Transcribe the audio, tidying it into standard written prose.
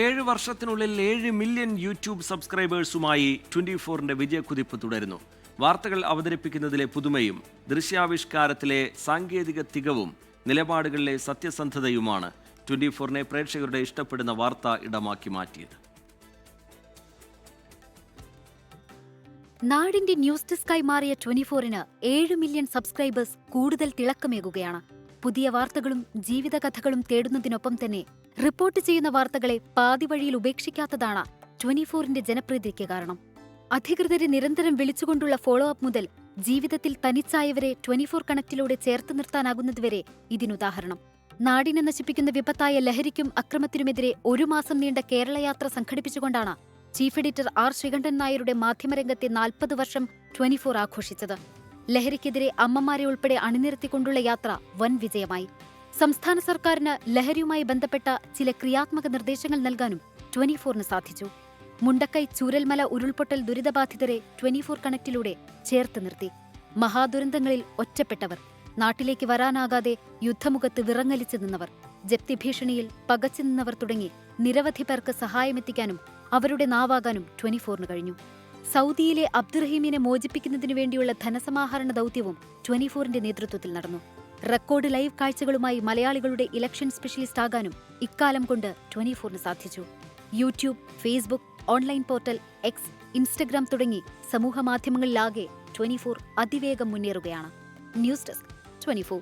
7 വർഷത്തിനുള്ളിൽ 7 million YouTube സബ്സ്ക്രൈബേഴ്സുമായി 24-ന്റെ വിജയക്കുതിപ്പ് തുടരുന്നു. വാർത്തകൾ അവതരിപ്പിക്കുന്നതിലെ പുതുമയും ദൃശ്യാവിഷ്കാരത്തിലെ സാങ്കേതിക തികവും നിലപാടുകളിലെ സത്യസന്ധതയുമാണ് 24-നെ പ്രേക്ഷകരുടെ ഇഷ്ടപ്പെടുന്ന വാർത്താ ഇടമാക്കി മാറ്റിയത്. നാടിന്റെ ന്യൂസ് ഡെസ്കായി മാറിയ 24-ന് 7 മില്യൺ സബ്സ്ക്രൈബേഴ്സ് കൂടുതൽ തിളക്കമേകുകയാണ്. പുതിയ വാർത്തകളും ജീവിതകഥകളും തേടുന്നതിനൊപ്പം തന്നെ റിപ്പോർട്ട് ചെയ്യുന്ന വാർത്തകളെ പാതിവഴിയിൽ ഉപേക്ഷിക്കാത്തതാണ് 24-ന്റെ ജനപ്രീതിക്ക് കാരണം. അധികൃതരെ നിരന്തരം വിളിച്ചുകൊണ്ടുള്ള ഫോളോ അപ്പ് മുതൽ ജീവിതത്തിൽ തനിച്ചായവരെ 24 കണക്റ്റിലൂടെ ചേർത്ത് നിർത്താനാകുന്നതുവരെ ഇതിനുദാഹരണം. നാടിനെ നശിപ്പിക്കുന്ന വിപത്തായ ലഹരിക്കും അക്രമത്തിനുമെതിരെ 1 മാസം നീണ്ട കേരളയാത്ര സംഘടിപ്പിച്ചുകൊണ്ടാണ് ചീഫ് എഡിറ്റർ ആർ ശ്രീകണ്ഠൻ നായരുടെ മാധ്യമരംഗത്തെ 40 വർഷം 24 ആഘോഷിച്ചത്. ലഹരിക്കെതിരെ അമ്മമാരെ ഉൾപ്പെടെ അണിനിരത്തിക്കൊണ്ടുള്ള യാത്ര വൻ വിജയമായി. സംസ്ഥാന സർക്കാരിന് ലഹരിയുമായി ബന്ധപ്പെട്ട ചില ക്രിയാത്മക നിർദ്ദേശങ്ങൾ നൽകാനും 24-ന് സാധിച്ചു. മുണ്ടക്കൈ ചൂരൽമല ഉരുൾപൊട്ടൽ ദുരിതബാധിതരെ 24 കണക്റ്റിലൂടെ ചേർത്ത് നിർത്തി. മഹാദുരന്തങ്ങളിൽ ഒറ്റപ്പെട്ടവർ, നാട്ടിലേക്ക് വരാനാകാതെ യുദ്ധമുഖത്ത് വിറങ്ങലിച്ചു നിന്നവർ, ജപ്തി ഭീഷണിയിൽ പകച്ചു നിന്നവർ തുടങ്ങി നിരവധി പേർക്ക് സഹായമെത്തിക്കാനും അവരുടെ നാവാകാനും 24-ന് കഴിഞ്ഞു. സൗദിയിലെ അബ്ദുറഹീമിനെ മോചിപ്പിക്കുന്നതിനു വേണ്ടിയുള്ള ധനസമാഹരണ ദൗത്യവും 24-ന്റെ നേതൃത്വത്തിൽ നടന്നു. റെക്കോർഡ് ലൈവ് കാഴ്ചകളുമായി മലയാളികളുടെ ഇലക്ഷൻ സ്പെഷ്യലിസ്റ്റ് ആകാനും ഇക്കാലം കൊണ്ട് 24-ന് സാധിച്ചു. YouTube, Facebook, online portal, X, Instagram തുടങ്ങി സമൂഹമാധ്യമങ്ങളിലാകെ 24 അതിവേഗം മുന്നേറുകയാണ്. News desk 24.